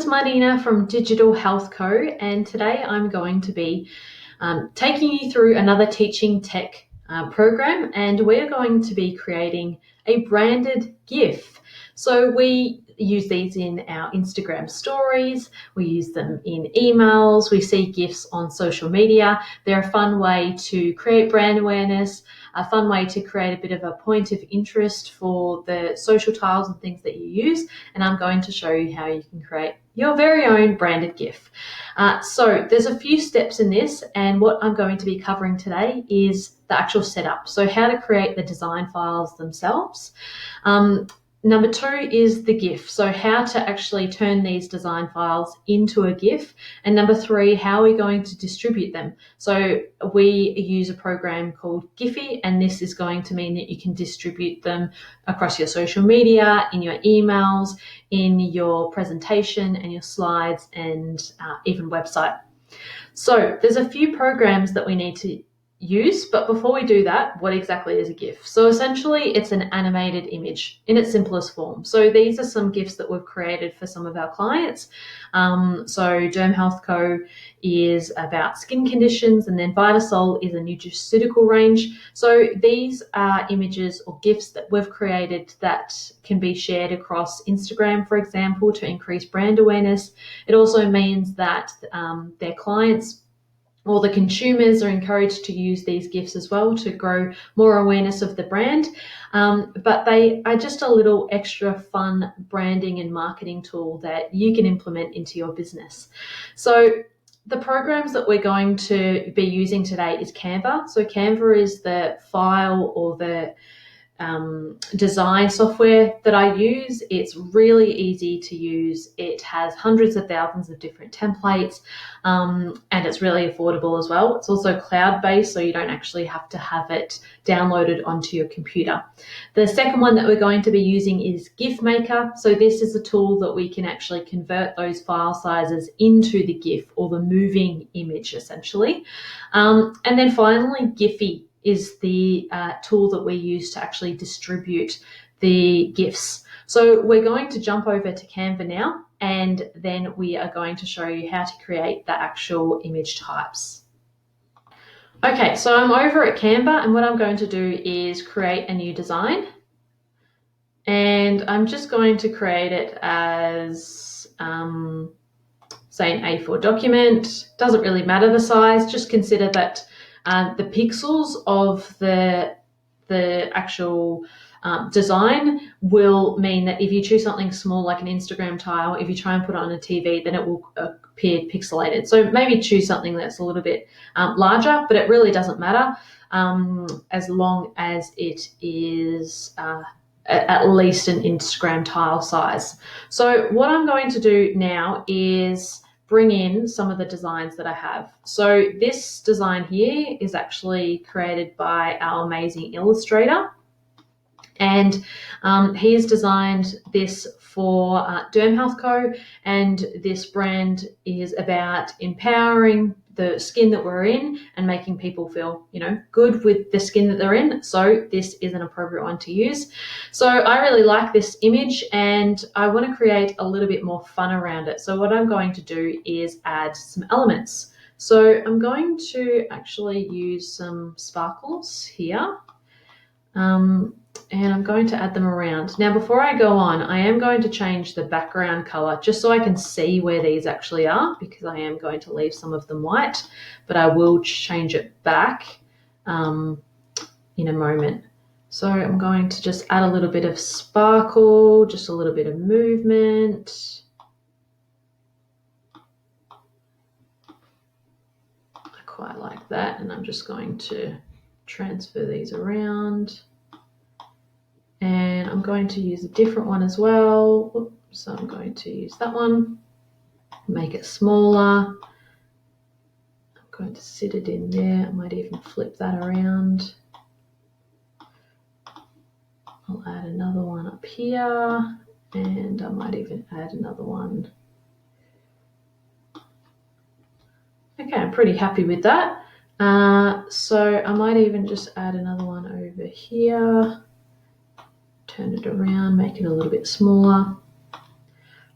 is Martina from Digital Health Co, and today I'm going to be taking you through another teaching tech program, and we're going to be creating a branded GIF. So we use these in our Instagram stories, we use them in emails, we see GIFs on social media. They're a fun way to create brand awareness, a fun way to create a bit of a point of interest for the social tiles and things that you use, and I'm going to show you how you can create your very own branded GIF. So there's a few steps in this, and what I'm going to be covering today is the actual setup. So how to create the design files themselves. Number 2 is the GIF, so how to actually turn these design files into a GIF. And number 3, how are we going to distribute them? So we use a program called Giphy, and this is going to mean that you can distribute them across your social media, in your emails, in your presentation and your slides, and even website. So there's a few programs that we need to use, but before we do that, what exactly is a GIF? So essentially it's an animated image in its simplest form. So these are some GIFs that we've created for some of our clients. So Derm Health Co is about skin conditions, and then Vitasol is a nutraceutical range. So these are images or GIFs that we've created that can be shared across Instagram, for example, to increase brand awareness. It also means that their clients or the consumers are encouraged to use these GIFs as well to grow more awareness of the brand. But they are just a little extra fun branding and marketing tool that you can implement into your business. So the programs that we're going to be using today is Canva. So Canva is the file or the design software that I use. It's really easy to use. It has hundreds of thousands of different templates, and it's really affordable as well. It's also cloud-based, so you don't actually have to have it downloaded onto your computer. The second one that we're going to be using is GIF Maker. So this is a tool that we can actually convert those file sizes into the GIF, or the moving image essentially. And then finally, Giphy is the tool that we use to actually distribute the GIFs. So we're going to jump over to Canva now, and then we are going to show you how to create the actual image types. Okay, so I'm over at Canva, and what I'm going to do is create a new design. And I'm just going to create it as, say, an A4 document. Doesn't really matter the size, just consider that the pixels of the actual design will mean that if you choose something small like an Instagram tile, if you try and put it on a TV, then it will appear pixelated. So maybe choose something that's a little bit larger, but it really doesn't matter as long as it is at least an Instagram tile size. So what I'm going to do now is bring in some of the designs that I have. So this design here is actually created by our amazing illustrator, and he has designed this for Derm Health Co, and this brand is about empowering the skin that we're in and making people feel, good with the skin that they're in. So this is an appropriate one to use. So I really like this image, and I want to create a little bit more fun around it. So what I'm going to do is add some elements. So I'm going to actually use some sparkles here. And I'm going to add them around. Now, before I go on, I am going to change the background color just so I can see where these actually are, because I am going to leave some of them white, but I will change it back in a moment. So I'm going to just add a little bit of sparkle, just a little bit of movement. I quite like that, and I'm just going to transfer these around. And I'm going to use a different one as well. So I'm going to use that one, make it smaller. I'm going to sit it in there. I might even flip that around. I'll add another one up here, and I might even add another one. Okay, I'm pretty happy with that. So I might even just add another one over here. Turn it around, make it a little bit smaller.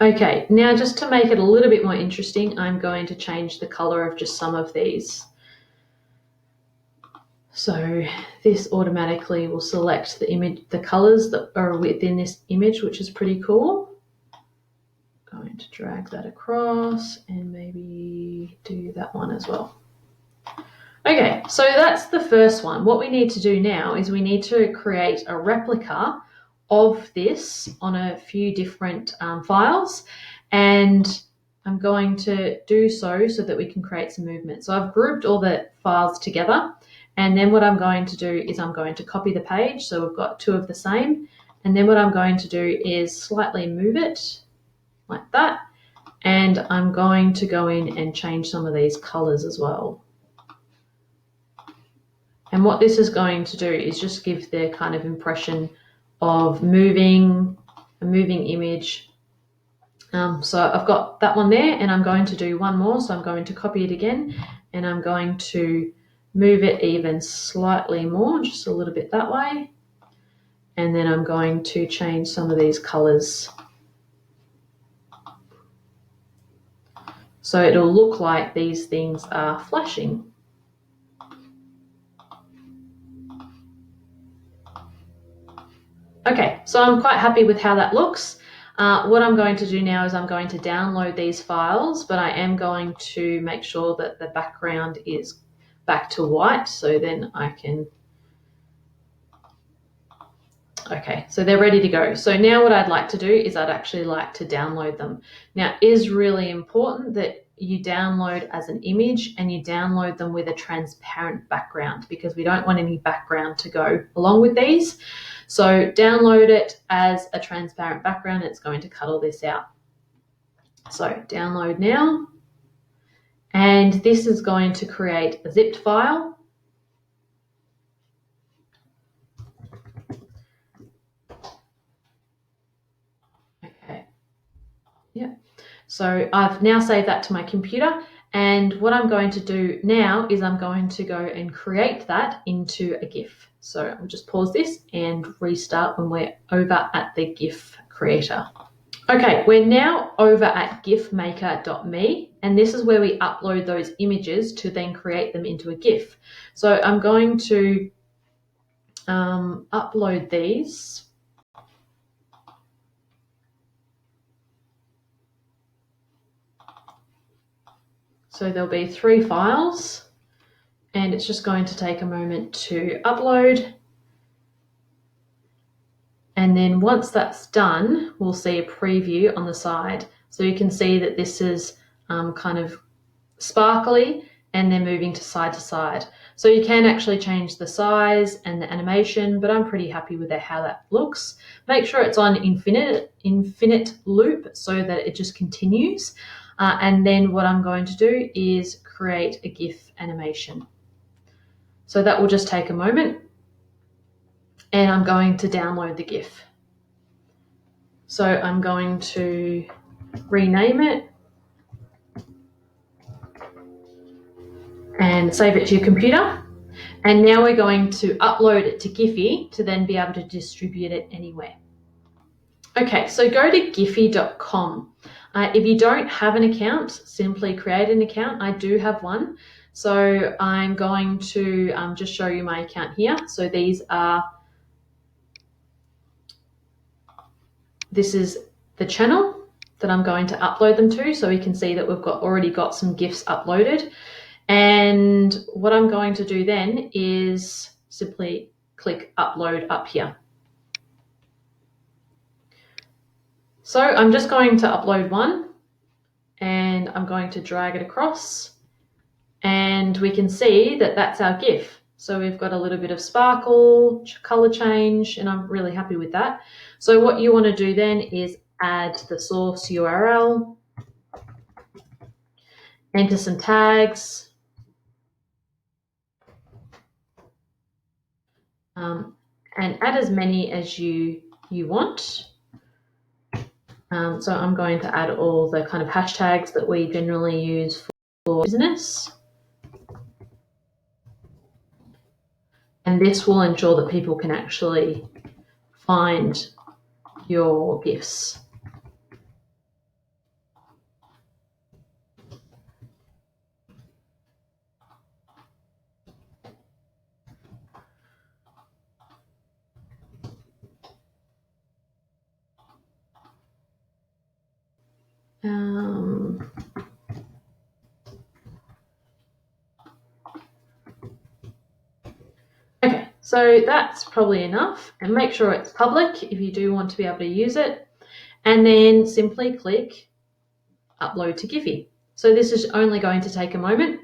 Okay, now just to make it a little bit more interesting, I'm going to change the color of just some of these. So this automatically will select the image, the colors that are within this image, which is pretty cool. Going to drag that across and maybe do that one as well. Okay, so that's the first one. What we need to do now is we need to create a replica of this on a few different files, and I'm going to do so that we can create some movement. So I've grouped all the files together, and then what I'm going to do is I'm going to copy the page, so we've got two of the same, and then what I'm going to do is slightly move it like that, and I'm going to go in and change some of these colors as well. And what this is going to do is just give the kind of impression of a moving image. So I've got that one there, and I'm going to do one more. So I'm going to copy it again, and I'm going to move it even slightly more, just a little bit that way. And then I'm going to change some of these colors. So it'll look like these things are flashing. Okay, so I'm quite happy with how that looks. What I'm going to do now is I'm going to download these files, but I am going to make sure that the background is back to white, so then I can... Okay, so they're ready to go. So now what I'd like to do is I'd actually like to download them. Now, it is really important that you download as an image and you download them with a transparent background, because we don't want any background to go along with these. So download it as a transparent background. It's going to cut all this out. So download now. And this is going to create a zipped file. Okay. Yeah. So I've now saved that to my computer. And what I'm going to do now is I'm going to go and create that into a GIF. So I'll just pause this and restart when we're over at the Gif Creator. Okay, we're now over at gifmaker.me, and this is where we upload those images to then create them into a GIF. So I'm going to upload these. So there'll be 3 files, and it's just going to take a moment to upload. And then once that's done, we'll see a preview on the side. So you can see that this is kind of sparkly and then moving to side. So you can actually change the size and the animation, but I'm pretty happy with how that looks. Make sure it's on infinite loop so that it just continues. And then what I'm going to do is create a GIF animation. So that will just take a moment, and I'm going to download the GIF. So I'm going to rename it and save it to your computer. And now we're going to upload it to Giphy to then be able to distribute it anywhere. Okay, so go to giphy.com. If you don't have an account, simply create an account. I do have one. So I'm going to just show you my account here. So this is the channel that I'm going to upload them to. So we can see that we've already got some GIFs uploaded. And what I'm going to do then is simply click upload up here. So I'm just going to upload one, and I'm going to drag it across, and we can see that that's our GIF. So we've got a little bit of sparkle, color change, and I'm really happy with that. So what you want to do then is add the source URL, enter some tags, and add as many as you want. So I'm going to add all the kind of hashtags that we generally use for business. And this will ensure that people can actually find your GIFs. So that's probably enough, and make sure it's public if you do want to be able to use it, and then simply click upload to Giphy. So this is only going to take a moment,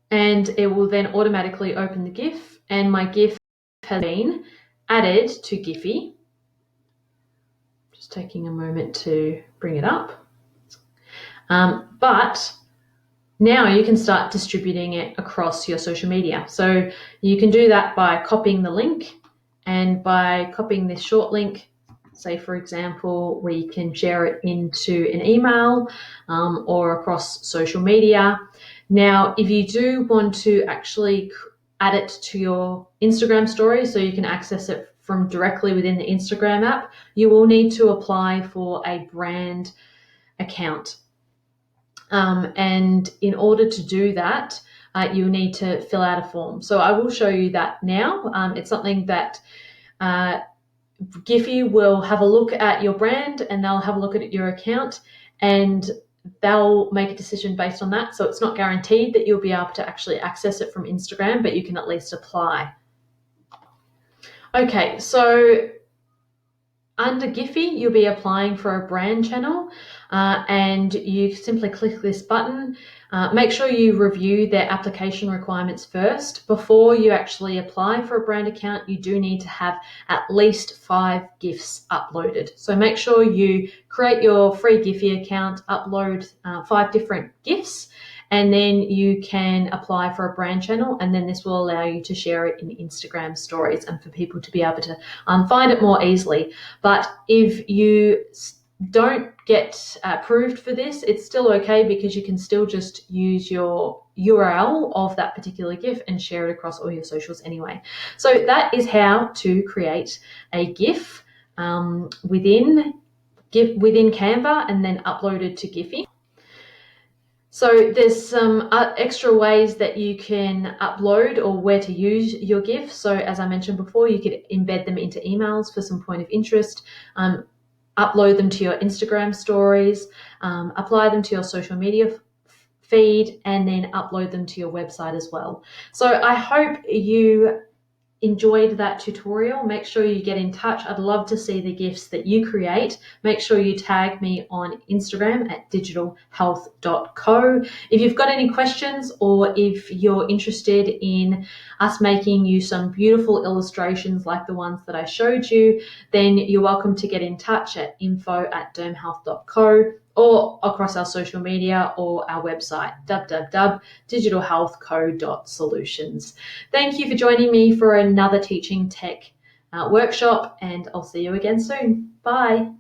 and it will then automatically open the GIF, and my GIF has been added to Giphy. Just taking a moment to bring it up. But now you can start distributing it across your social media. So you can do that by copying the link, and by copying this short link, say for example, we can share it into an email or across social media. Now, if you do want to actually add it to your Instagram story so you can access it from directly within the Instagram app, you will need to apply for a brand account. And in order to do that, you need to fill out a form. So I will show you that now. It's something that Giphy will have a look at your brand, and they'll have a look at your account, and they'll make a decision based on that. So it's not guaranteed that you'll be able to actually access it from Instagram, but you can at least apply. Okay, so under Giphy, you'll be applying for a brand channel, and you simply click this button. Make sure you review their application requirements first. Before you actually apply for a brand account, you do need to have at least 5 GIFs uploaded. So make sure you create your free Giphy account, upload 5 different GIFs, and then you can apply for a brand channel, and then this will allow you to share it in Instagram stories and for people to be able to find it more easily. But if you don't get approved for this, it's still okay, because you can still just use your URL of that particular GIF and share it across all your socials anyway. So that is how to create a GIF within Canva and then upload it to Giphy. So there's some extra ways that you can upload or where to use your GIF. So as I mentioned before, you could embed them into emails for some point of interest, upload them to your Instagram stories, apply them to your social media feed, and then upload them to your website as well. So I hope you enjoyed that tutorial. Make sure you get in touch. I'd love to see the GIFs that you create. Make sure you tag me on Instagram at digitalhealth.co. If you've got any questions, or if you're interested in us making you some beautiful illustrations like the ones that I showed you, then you're welcome to get in touch at info@dermhealth.co, or across our social media or our website, www.digitalhealthco.solutions. Thank you for joining me for another teaching tech workshop, and I'll see you again soon. Bye.